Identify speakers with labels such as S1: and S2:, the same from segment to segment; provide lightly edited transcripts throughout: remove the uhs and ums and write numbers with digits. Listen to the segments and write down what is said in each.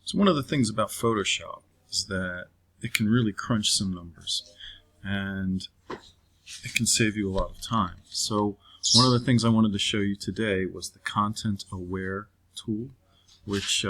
S1: So one of the things about Photoshop is that it can really crunch some numbers, and it can save you a lot of time. So one of the things I wanted to show you today was the Content Aware tool, which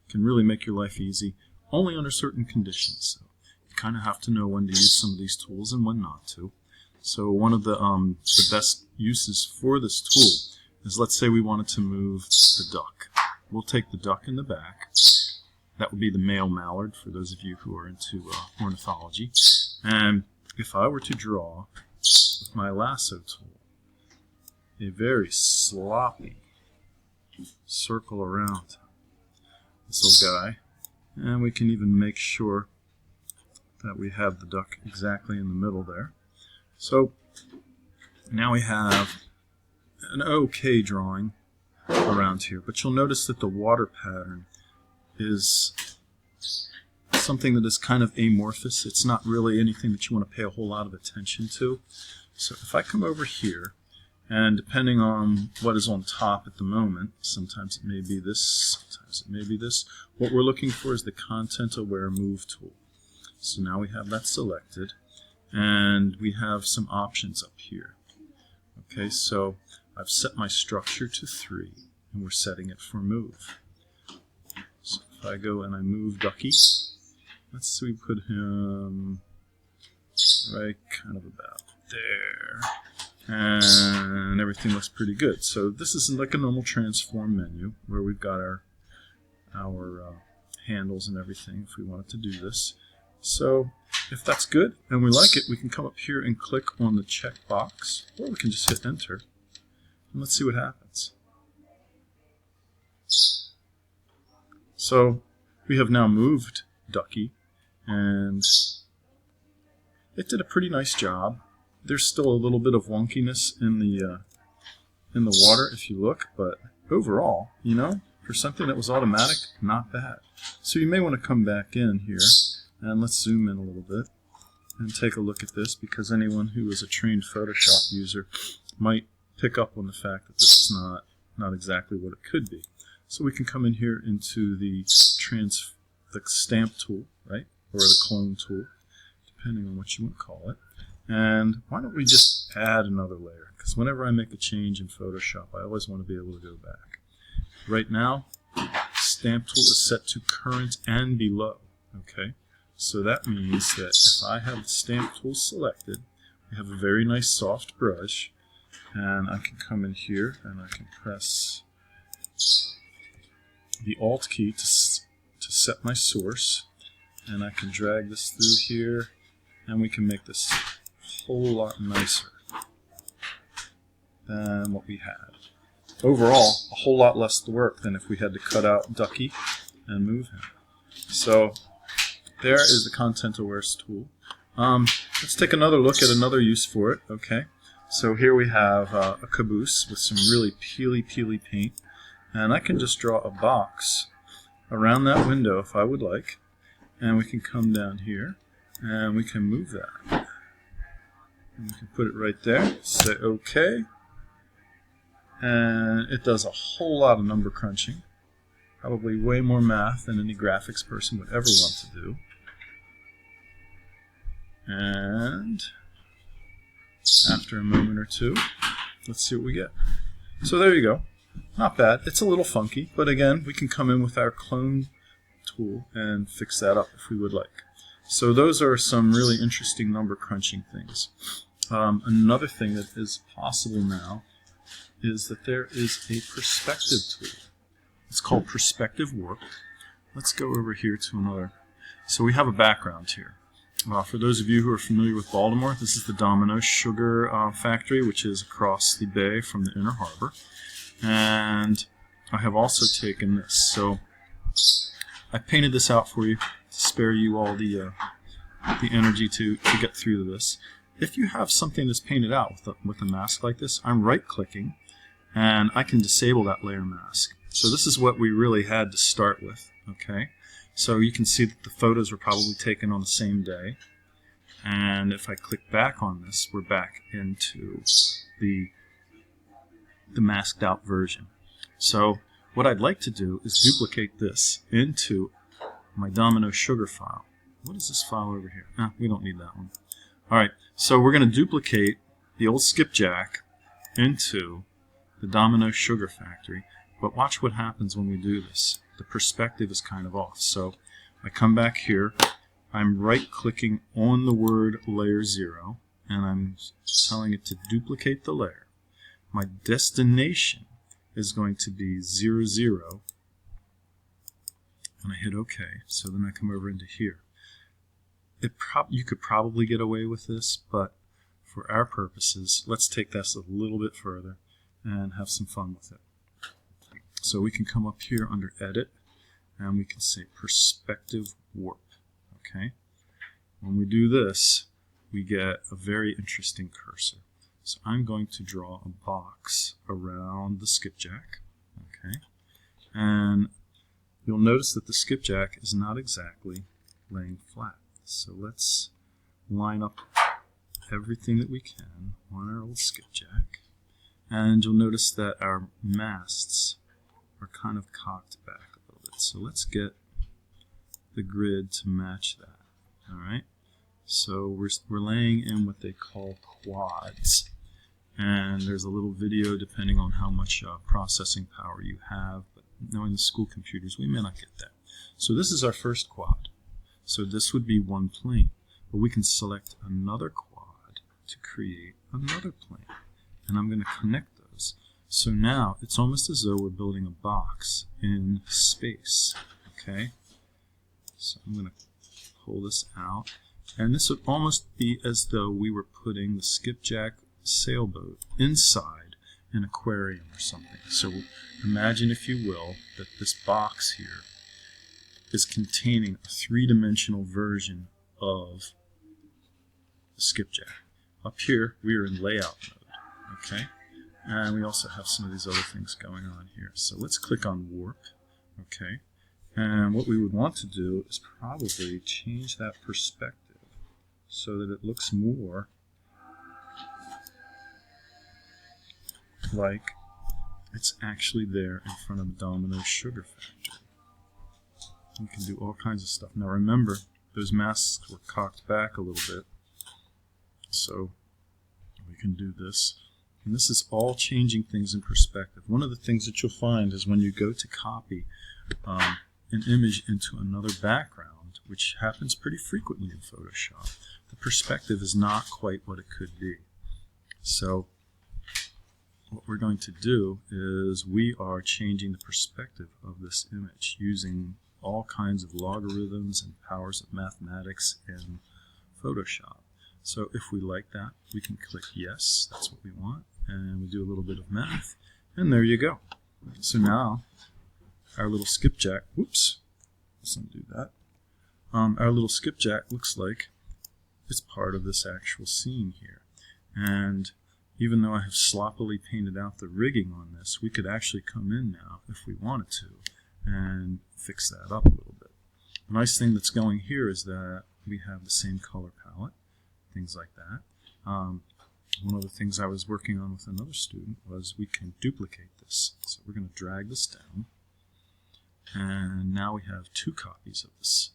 S1: can really make your life easy, only under certain conditions. So you kind of have to know when to use some of these tools and when not to. So one of the best uses for this tool is, let's say we wanted to move the duck. We'll take the duck in the back. That would be the male mallard, for those of you who are into ornithology. And if I were to draw with my lasso tool a very sloppy circle around this little guy, and we can even make sure that we have the duck exactly in the middle there. So now we have an okay drawing around here, but you'll notice that the water pattern is something that is kind of amorphous. It's not really anything that you want to pay a whole lot of attention to. So if I come over here, and depending on what is on top at the moment, sometimes it may be this, sometimes it may be this, what we're looking for is the Content Aware Move tool. So now we have that selected, and we have some options up here. Okay, so I've set my structure to 3, and we're setting it for move. So if I go and I move Ducky, let's see, we put him right kind of about there, and everything looks pretty good. So this is like a normal transform menu where we've got our handles and everything if we wanted to do this. So if that's good and we like it, we can come up here and click on the check box, or we can just hit enter, and let's see what happens. So we have now moved Ducky, and it did a pretty nice job. There's still a little bit of wonkiness in the water if you look, but overall, you know, for something that was automatic, not bad. So you may want to come back in here, and let's zoom in a little bit and take a look at this, because anyone who is a trained Photoshop user might pick up on the fact that this is not exactly what it could be. So we can come in here into the stamp tool, right, or the clone tool, depending on what you want to call it. And why don't we just add another layer? Because whenever I make a change in Photoshop, I always want to be able to go back. Right now, stamp tool is set to current and below. Okay, so that means that if I have the stamp tool selected, we have a very nice soft brush, and I can come in here and I can press the Alt key to set my source, and I can drag this through here, and we can make this a whole lot nicer than what we had. Overall, a whole lot less work than if we had to cut out Ducky and move him. So there is the Content Aware tool. Let's take another look at another use for it. Okay, so here we have a caboose with some really peely paint, and I can just draw a box around that window if I would like, and we can come down here and we can move that, and we can put it right there, say OK, and it does a whole lot of number crunching, probably way more math than any graphics person would ever want to do. And after a moment or two, let's see what we get. So there you go. Not bad. It's a little funky, but again, we can come in with our clone tool and fix that up if we would like. So those are some really interesting number crunching things. Another thing that is possible now is that there is a perspective tool. It's called Perspective Warp. Let's go over here to another. So we have a background here. For those of you who are familiar with Baltimore, this is the Domino Sugar factory, which is across the bay from the Inner Harbor. And I have also taken this. So I painted this out for you to spare you all the energy to get through this. If you have something that's painted out with a mask like this, I'm right-clicking, and I can disable that layer mask. So this is what we really had to start with. Okay, so you can see that the photos were probably taken on the same day. And if I click back on this, we're back into the masked out version. So what I'd like to do is duplicate this into my Domino Sugar file. What is this file over here? We don't need that one. Alright, so we're going to duplicate the old skipjack into the Domino Sugar Factory, but watch what happens when we do this. The perspective is kind of off. So I come back here, I'm right-clicking on the word Layer 0, and I'm telling it to duplicate the layer. My destination is going to be 0, 0, and I hit OK. So then I come over into here. You could probably get away with this, but for our purposes, let's take this a little bit further and have some fun with it. So we can come up here under Edit, and we can say Perspective Warp. Okay. When we do this, we get a very interesting cursor. So I'm going to draw a box around the skipjack. Okay. And you'll notice that the skipjack is not exactly laying flat. So let's line up everything that we can on our old skipjack. And you'll notice that our masts are kind of cocked back a little bit. So let's get the grid to match that. Alright? So we're laying in what they call quads. And there's a little video depending on how much processing power you have. But knowing the school computers, we may not get that. So this is our first quad. So this would be one plane. But we can select another quad to create another plane. And I'm going to connect those. So now it's almost as though we're building a box in space. Okay? So I'm going to pull this out. And this would almost be as though we were putting the skipjack sailboat inside an aquarium or something. So imagine, if you will, that this box here is containing a three-dimensional version of the skipjack. Up here, we are in layout mode. Okay? And we also have some of these other things going on here. So let's click on Warp. Okay? And what we would want to do is probably change that perspective so that it looks more like it's actually there in front of the Domino Sugar Factory. You can do all kinds of stuff. Now remember, those masks were cocked back a little bit. So we can do this. And this is all changing things in perspective. One of the things that you'll find is when you go to copy an image into another background, which happens pretty frequently in Photoshop, the perspective is not quite what it could be. So what we're going to do is we are changing the perspective of this image using all kinds of logarithms and powers of mathematics in Photoshop. So if we like that, we can click yes, that's what we want, and we do a little bit of math, and there you go. So now our little skipjack, whoops, let's undo that. Our little skipjack looks like it's part of this actual scene here. And even though I have sloppily painted out the rigging on this, we could actually come in now, if we wanted to, and fix that up a little bit. The nice thing that's going here is that we have the same color palette, things like that. One of the things I was working on with another student was we can duplicate this. So we're going to drag this down, and now we have two copies of this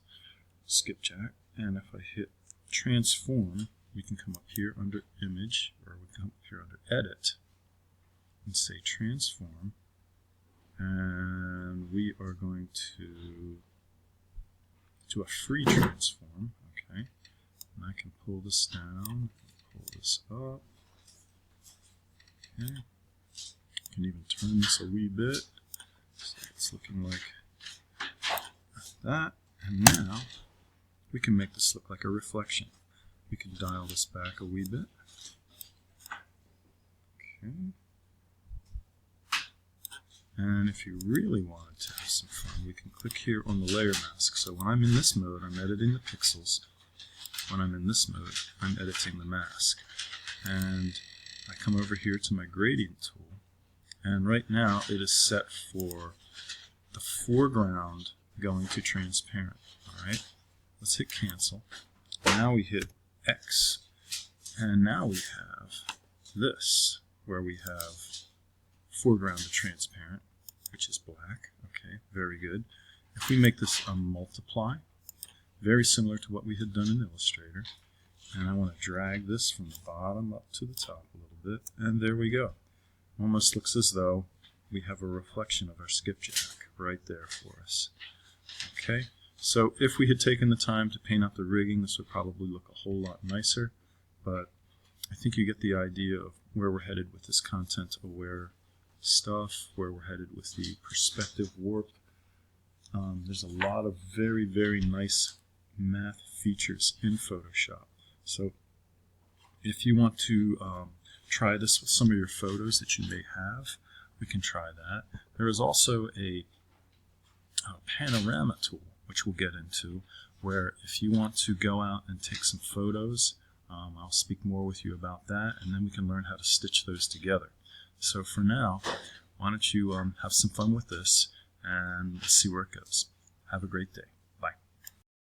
S1: skipjack. And if I hit transform, we can come up here under image, or we can come up here under edit and say transform, and we are going to do a free transform. Okay, and I can pull this down, pull this up. Okay, I can even turn this a wee bit so it's looking like that. And now we can make this look like a reflection. We can dial this back a wee bit. Okay. And if you really wanted to have some fun, we can click here on the layer mask. So when I'm in this mode, I'm editing the pixels. When I'm in this mode, I'm editing the mask. And I come over here to my gradient tool, and right now it is set for the foreground going to transparent. Alright, let's hit cancel. Now we hit X, and now we have this, where we have foreground to transparent, which is black. Okay, very good. if we make this a multiply, very similar to what we had done in Illustrator, and I want to drag this from the bottom up to the top a little bit, and there we go. Almost looks as though we have a reflection of our skipjack right there for us. Okay, so if we had taken the time to paint out the rigging, this would probably look a whole lot nicer, but I think you get the idea of where we're headed with this content-aware stuff, where we're headed with the perspective warp. There's a lot of very, very nice math features in Photoshop. So if you want to try this with some of your photos that you may have, we can try that. There is also a panorama tool, which we'll get into, where if you want to go out and take some photos, I'll speak more with you about that, and then we can learn how to stitch those together. So for now, why don't you have some fun with this and see where it goes. Have a great day.